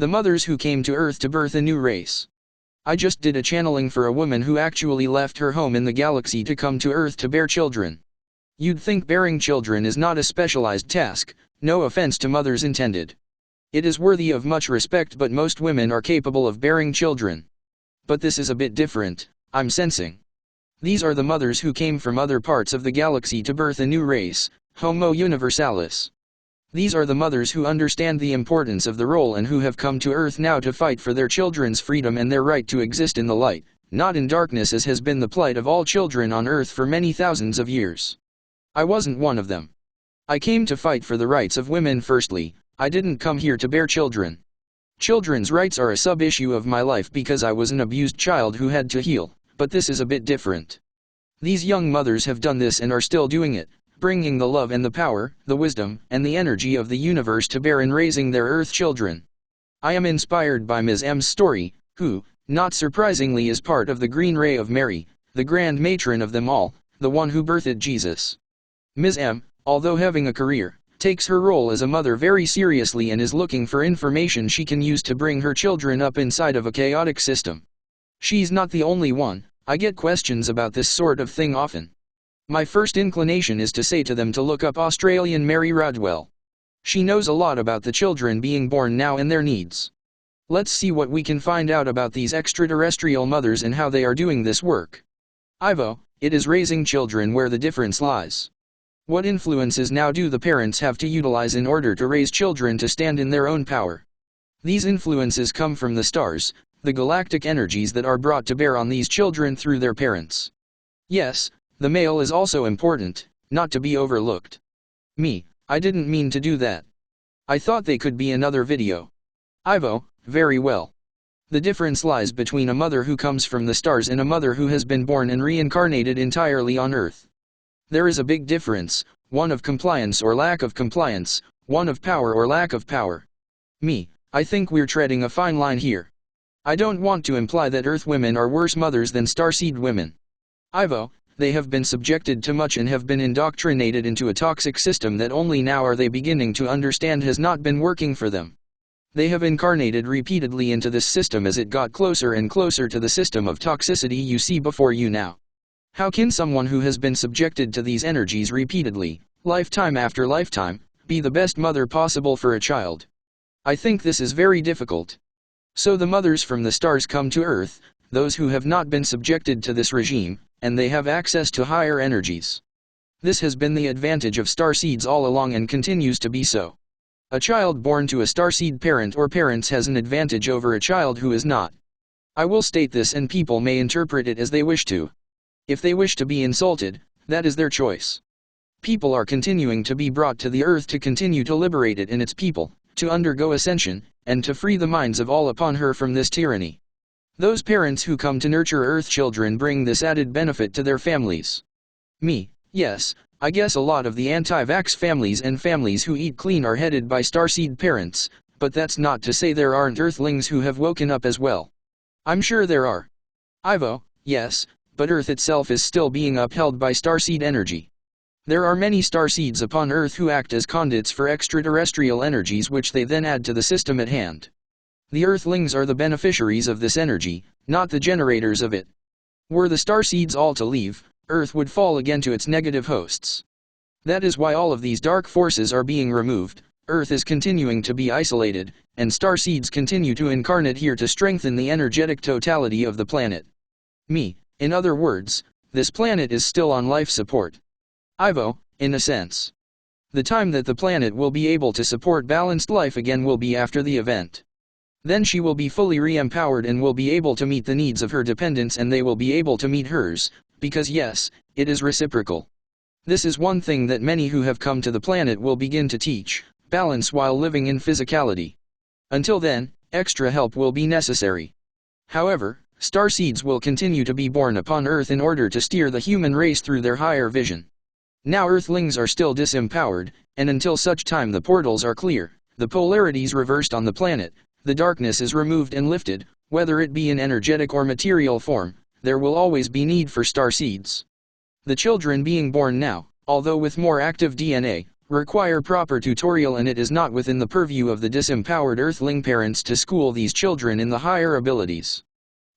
The mothers who came to Earth to birth a new race. I just did a channeling for a woman who actually left her home in the galaxy to come to Earth to bear children. You'd think bearing children is not a specialized task, no offense to mothers intended. It is worthy of much respect, but most women are capable of bearing children. But this is a bit different, I'm sensing. These are the mothers who came from other parts of the galaxy to birth a new race, Homo Universalis. These are the mothers who understand the importance of the role and who have come to Earth now to fight for their children's freedom and their right to exist in the light, not in darkness, as has been the plight of all children on Earth for many thousands of years. I wasn't one of them. I came to fight for the rights of women firstly. I didn't come here to bear children. Children's rights are a sub-issue of my life because I was an abused child who had to heal, but this is a bit different. These young mothers have done this and are still doing it, bringing the love and the power, the wisdom, and the energy of the universe to bear in raising their Earth children. I am inspired by Ms. M's story, who, not surprisingly, is part of the Green Ray of Mary, the grand matron of them all, the one who birthed Jesus. Ms. M, although having a career, takes her role as a mother very seriously and is looking for information she can use to bring her children up inside of a chaotic system. She's not the only one. I get questions about this sort of thing often. My first inclination is to say to them to look up Australian Mary Rodwell. She knows a lot about the children being born now and their needs. Let's see what we can find out about these extraterrestrial mothers and how they are doing this work. Ivo, it is raising children where the difference lies. What influences now do the parents have to utilize in order to raise children to stand in their own power? These influences come from the stars, the galactic energies that are brought to bear on these children through their parents. Yes, the male is also important, not to be overlooked. I didn't mean to do that. I thought they could be another video. Ivo, very well. The difference lies between a mother who comes from the stars and a mother who has been born and reincarnated entirely on Earth. There is a big difference, one of compliance or lack of compliance, one of power or lack of power. I think we're treading a fine line here. I don't want to imply that Earth women are worse mothers than Starseed women. Ivo, they have been subjected to much and have been indoctrinated into a toxic system that only now are they beginning to understand has not been working for them. They have incarnated repeatedly into this system as it got closer and closer to the system of toxicity you see before you now. How can someone who has been subjected to these energies repeatedly, lifetime after lifetime, be the best mother possible for a child? I think this is very difficult. So the mothers from the stars come to Earth, those who have not been subjected to this regime, and they have access to higher energies. This has been the advantage of starseeds all along and continues to be so. A child born to a starseed parent or parents has an advantage over a child who is not. I will state this and people may interpret it as they wish to. If they wish to be insulted, that is their choice. People are continuing to be brought to the Earth to continue to liberate it and its people, to undergo ascension, and to free the minds of all upon her from this tyranny. Those parents who come to nurture Earth children bring this added benefit to their families. Yes, I guess a lot of the anti-vax families and families who eat clean are headed by starseed parents, but that's not to say there aren't Earthlings who have woken up as well. I'm sure there are. Ivo, yes, but Earth itself is still being upheld by starseed energy. There are many starseeds upon Earth who act as conduits for extraterrestrial energies which they then add to the system at hand. The Earthlings are the beneficiaries of this energy, not the generators of it. Were the starseeds all to leave, Earth would fall again to its negative hosts. That is why all of these dark forces are being removed, Earth is continuing to be isolated, and starseeds continue to incarnate here to strengthen the energetic totality of the planet. In other words, this planet is still on life support. Ivo, in a sense. The time that the planet will be able to support balanced life again will be after the event. Then she will be fully re-empowered and will be able to meet the needs of her dependents and they will be able to meet hers, because yes, it is reciprocal. This is one thing that many who have come to the planet will begin to teach, balance while living in physicality. Until then, extra help will be necessary. However, starseeds will continue to be born upon Earth in order to steer the human race through their higher vision. Now Earthlings are still disempowered, and until such time the portals are clear, the polarities reversed on the planet, the darkness is removed and lifted, whether it be in energetic or material form, there will always be need for starseeds. The children being born now, although with more active DNA, require proper tutorial, and it is not within the purview of the disempowered Earthling parents to school these children in the higher abilities.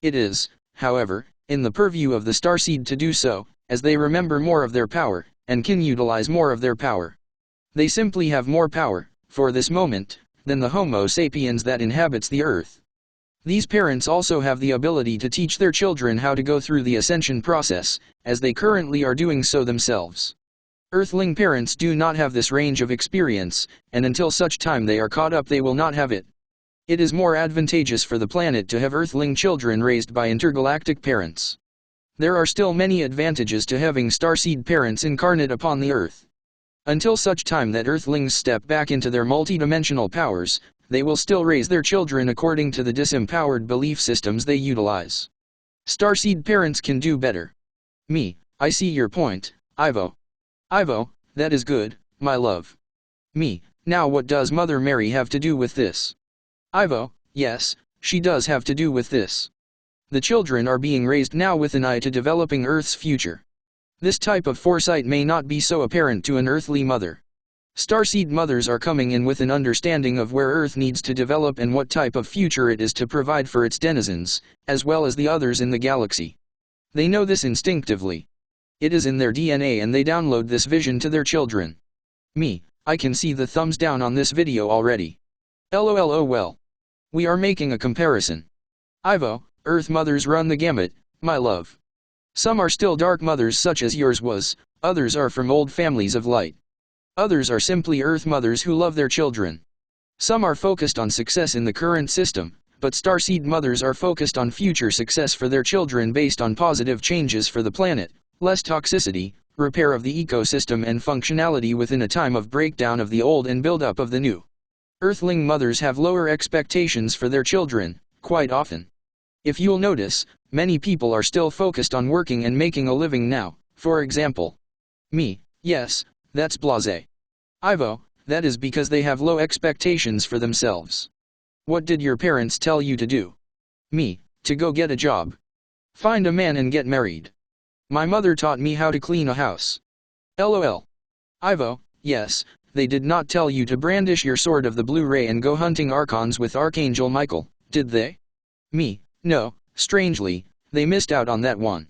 It is, however, in the purview of the Starseed to do so, as they remember more of their power, and can utilize more of their power. They simply have more power, for this moment, than the Homo sapiens that inhabits the Earth. These parents also have the ability to teach their children how to go through the ascension process, as they currently are doing so themselves. Earthling parents do not have this range of experience, and until such time they are caught up they will not have it. It is more advantageous for the planet to have Earthling children raised by intergalactic parents. There are still many advantages to having Starseed parents incarnate upon the Earth. Until such time that Earthlings step back into their multidimensional powers, they will still raise their children according to the disempowered belief systems they utilize. Starseed parents can do better. I see your point, Ivo. Ivo, that is good, my love. Now what does Mother Mary have to do with this? Ivo, yes, she does have to do with this. The children are being raised now with an eye to developing Earth's future. This type of foresight may not be so apparent to an earthly mother. Starseed mothers are coming in with an understanding of where Earth needs to develop and what type of future it is to provide for its denizens, as well as the others in the galaxy. They know this instinctively. It is in their DNA and they download this vision to their children. I can see the thumbs down on this video already. LOL, oh well. We are making a comparison. Ivo, Earth mothers run the gamut, my love. Some are still dark mothers such as yours was, others are from old families of light. Others are simply Earth mothers who love their children. Some are focused on success in the current system, but Starseed mothers are focused on future success for their children based on positive changes for the planet, less toxicity, repair of the ecosystem and functionality within a time of breakdown of the old and build-up of the new. Earthling mothers have lower expectations for their children, quite often. If you'll notice, many people are still focused on working and making a living now, for example. Yes, that's blasé. Ivo, that is because they have low expectations for themselves. What did your parents tell you to do? To go get a job. Find a man and get married. My mother taught me how to clean a house. LOL. Ivo, yes, they did not tell you to brandish your sword of the blue ray and go hunting archons with Archangel Michael, did they? No, strangely, they missed out on that one.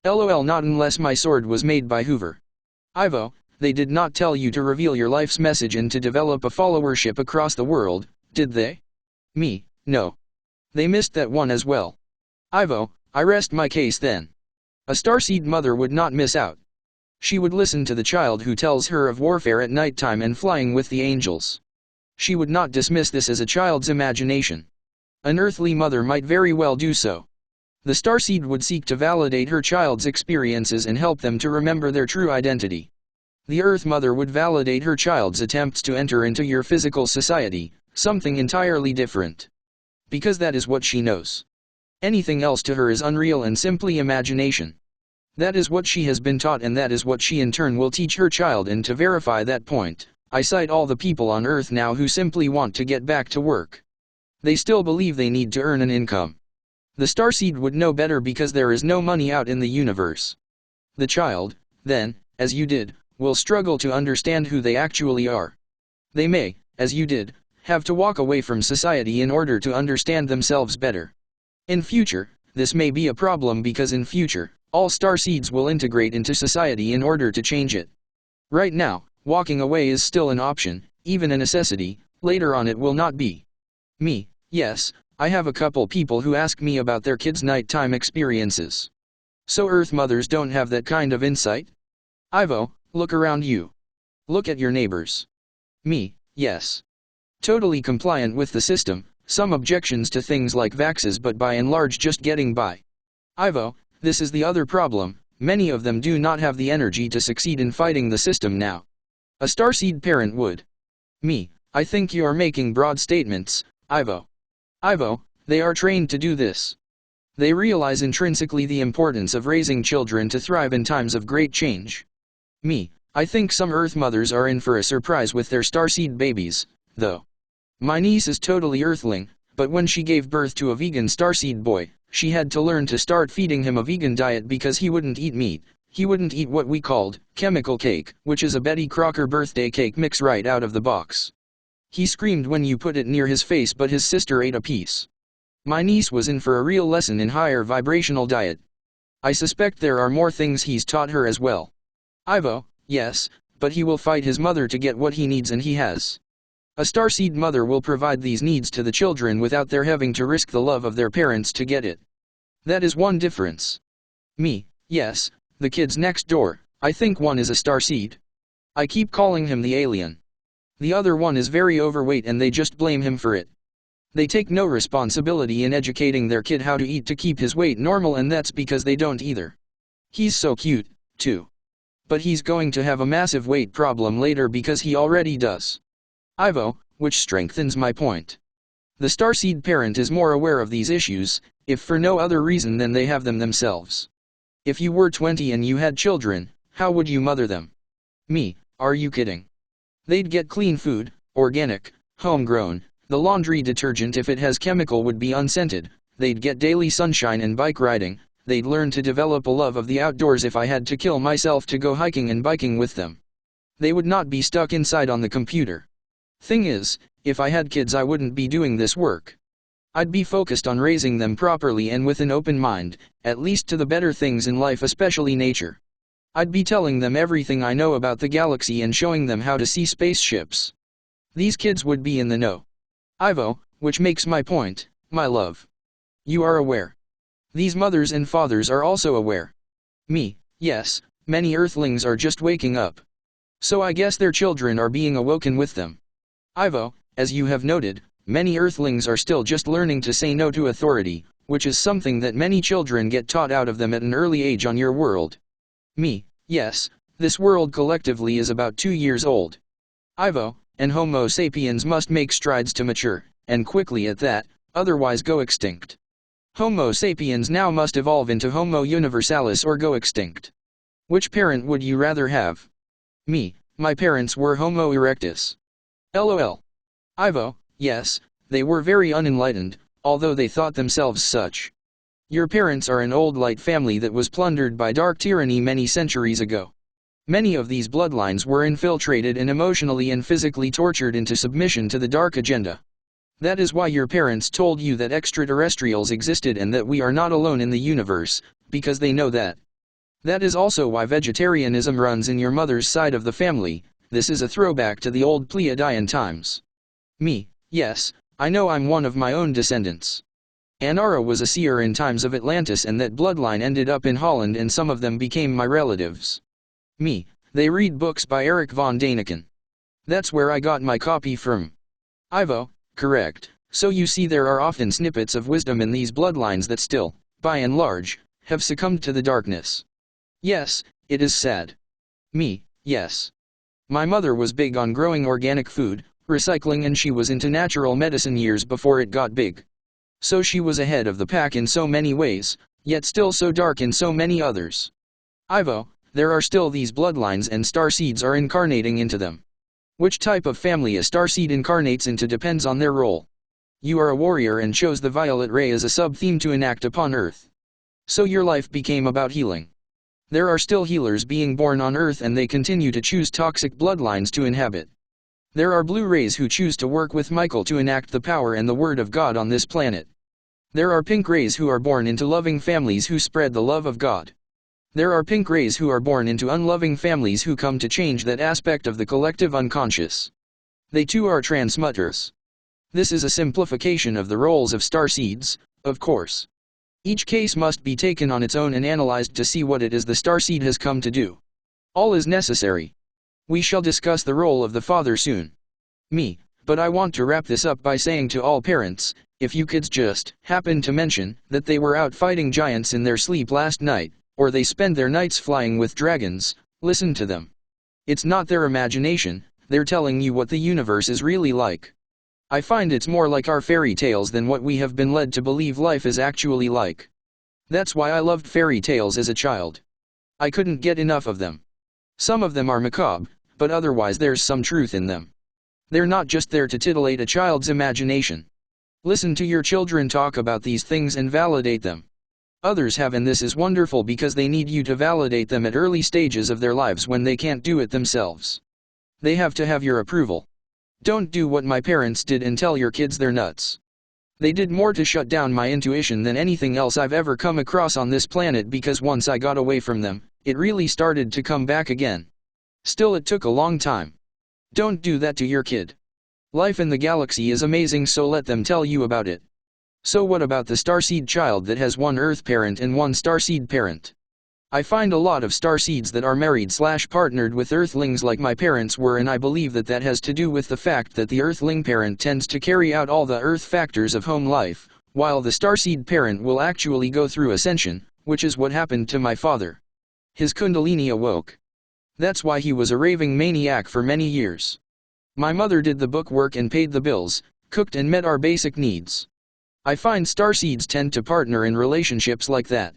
LOL, not unless my sword was made by Hoover. Ivo, they did not tell you to reveal your life's message and to develop a followership across the world, did they? No. They missed that one as well. Ivo, I rest my case then. A Starseed mother would not miss out. She would listen to the child who tells her of warfare at nighttime and flying with the angels. She would not dismiss this as a child's imagination. An earthly mother might very well do so. The Starseed would seek to validate her child's experiences and help them to remember their true identity. The Earth Mother would validate her child's attempts to enter into your physical society, something entirely different. Because that is what she knows. Anything else to her is unreal and simply imagination. That is what she has been taught and that is what she in turn will teach her child, and to verify that point, I cite all the people on Earth now who simply want to get back to work. They still believe they need to earn an income. The Starseed would know better because there is no money out in the universe. The child, then, as you did, will struggle to understand who they actually are. They may, as you did, have to walk away from society in order to understand themselves better. In future, this may be a problem because in future, all Starseeds will integrate into society in order to change it. Right now, walking away is still an option, even a necessity, later on it will not be. Yes, I have a couple people who ask me about their kids' nighttime experiences. So Earth mothers don't have that kind of insight? Ivo, look around you. Look at your neighbors. Yes. Totally compliant with the system, some objections to things like vaxes but by and large just getting by. Ivo, this is the other problem, many of them do not have the energy to succeed in fighting the system now. A Starseed parent would. I think you are making broad statements, Ivo. Ivo, they are trained to do this. They realize intrinsically the importance of raising children to thrive in times of great change. I think some Earth mothers are in for a surprise with their Starseed babies, though. My niece is totally Earthling, but when she gave birth to a vegan Starseed boy, she had to learn to start feeding him a vegan diet because he wouldn't eat meat, He wouldn't eat what we called chemical cake, which is a Betty Crocker birthday cake mix right out of the box. He screamed when you put it near his face, but his sister ate a piece. My niece was in for a real lesson in higher vibrational diet. I suspect there are more things he's taught her as well. Ivo, yes, but he will fight his mother to get what he needs, and he has. A starseed mother will provide these needs to the children without their having to risk the love of their parents to get it. That is one difference. Me, yes, the kids next door, I think one is a starseed. I keep calling him the alien. The other one is very overweight and they just blame him for it. They take no responsibility in educating their kid how to eat to keep his weight normal, and that's because they don't either. He's so cute, too. But he's going to have a massive weight problem later because he already does. Ivo, which strengthens my point. The starseed parent is more aware of these issues, if for no other reason than they have them themselves. If you were 20 and you had children, how would you mother them? Me, are you kidding? They'd get clean food, organic, homegrown. The laundry detergent, if it has chemical, would be unscented. They'd get daily sunshine and bike riding. They'd learn to develop a love of the outdoors if I had to kill myself to go hiking and biking with them. They would not be stuck inside on the computer. Thing is, if I had kids I wouldn't be doing this work. I'd be focused on raising them properly and with an open mind, at least to the better things in life, especially nature. I'd be telling them everything I know about the galaxy and showing them how to see spaceships. These kids would be in the know. Ivo, which makes my point, my love. You are aware. These mothers and fathers are also aware. Me, yes, many Earthlings are just waking up. So I guess their children are being awoken with them. Ivo, as you have noted, many Earthlings are still just learning to say no to authority, which is something that many children get taught out of them at an early age on your world. Me, yes, this world collectively is about 2 years old. Ivo, and Homo sapiens must make strides to mature, and quickly at that, otherwise go extinct. Homo sapiens now must evolve into Homo universalis or go extinct. Which parent would you rather have? Me, my parents were Homo erectus. LOL. Ivo, yes, they were very unenlightened, although they thought themselves such. Your parents are an old light family that was plundered by dark tyranny many centuries ago. Many of these bloodlines were infiltrated and emotionally and physically tortured into submission to the dark agenda. That is why your parents told you that extraterrestrials existed and that we are not alone in the universe, because they know that. That is also why vegetarianism runs in your mother's side of the family. This is a throwback to the old Pleiadian times. Me, yes, I know I'm one of my own descendants. Anara was a seer in times of Atlantis, and that bloodline ended up in Holland, and some of them became my relatives. Me, they read books by Erich von Däniken. That's where I got my copy from. Ivo, correct. So you see, there are often snippets of wisdom in these bloodlines that still, by and large, have succumbed to the darkness. Yes, it is sad. Me, yes. My mother was big on growing organic food, recycling, and she was into natural medicine years before it got big. So she was ahead of the pack in so many ways, yet still so dark in so many others. Ivo, there are still these bloodlines, and starseeds are incarnating into them. Which type of family a starseed incarnates into depends on their role. You are a warrior and chose the violet ray as a sub-theme to enact upon Earth. So your life became about healing. There are still healers being born on Earth, and they continue to choose toxic bloodlines to inhabit. There are blue rays who choose to work with Michael to enact the power and the word of God on this planet. There are pink rays who are born into loving families who spread the love of God. There are pink rays who are born into unloving families who come to change that aspect of the collective unconscious. They too are transmutters. This is a simplification of the roles of starseeds, of course. Each case must be taken on its own and analyzed to see what it is the starseed has come to do. All is necessary. We shall discuss the role of the father soon. Me, but I want to wrap this up by saying to all parents, if you kids just happen to mention that they were out fighting giants in their sleep last night, or they spend their nights flying with dragons, listen to them. It's not their imagination, they're telling you what the universe is really like. I find it's more like our fairy tales than what we have been led to believe life is actually like. That's why I loved fairy tales as a child. I couldn't get enough of them. Some of them are macabre, but otherwise there's some truth in them. They're not just there to titillate a child's imagination. Listen to your children talk about these things and validate them. Others have, and this is wonderful because they need you to validate them at early stages of their lives when they can't do it themselves. They have to have your approval. Don't do what my parents did and tell your kids they're nuts. They did more to shut down my intuition than anything else I've ever come across on this planet, because once I got away from them, it really started to come back again. Still, it took a long time. Don't do that to your kid. Life in the galaxy is amazing, so let them tell you about it. So what about the Starseed child that has one Earth parent and one Starseed parent? I find a lot of Starseeds that are married/partnered with Earthlings like my parents were, and I believe that that has to do with the fact that the Earthling parent tends to carry out all the Earth factors of home life, while the Starseed parent will actually go through ascension, which is what happened to my father. His Kundalini awoke. That's why he was a raving maniac for many years. My mother did the book work and paid the bills, cooked and met our basic needs. I find Starseeds tend to partner in relationships like that.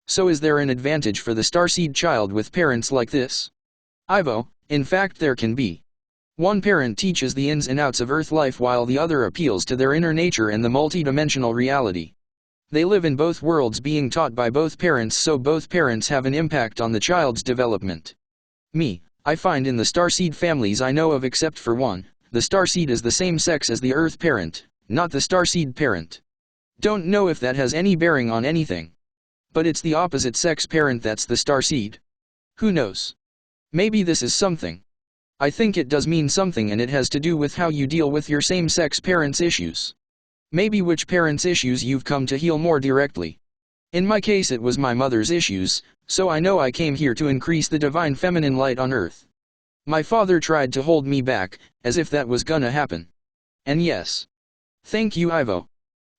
So is there an advantage for the Starseed child with parents like this? Ivo, in fact there can be. One parent teaches the ins and outs of Earth life while the other appeals to their inner nature and the multidimensional reality. They live in both worlds, being taught by both parents, so both parents have an impact on the child's development. I find in the Starseed families I know of, except for one, the Starseed is the same sex as the Earth parent, not the Starseed parent. Don't know if that has any bearing on anything. But it's the opposite sex parent that's the Starseed. Who knows? Maybe this is something. I think it does mean something, and it has to do with how you deal with your same-sex parents' issues. Maybe which parents' issues you've come to heal more directly. In my case it was my mother's issues, so I know I came here to increase the divine feminine light on Earth. My father tried to hold me back, as if that was gonna happen. And yes. Thank you, Ivo.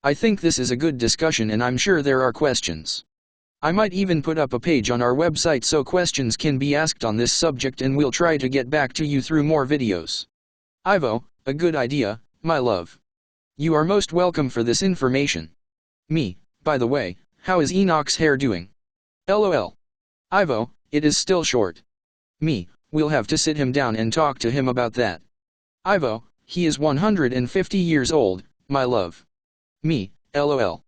I think this is a good discussion, and I'm sure there are questions. I might even put up a page on our website so questions can be asked on this subject, and we'll try to get back to you through more videos. Ivo, a good idea, my love. You are most welcome for this information. By the way, how is Enoch's hair doing? LOL. Ivo, it is still short. We'll have to sit him down and talk to him about that. Ivo, he is 150 years old, my love. LOL.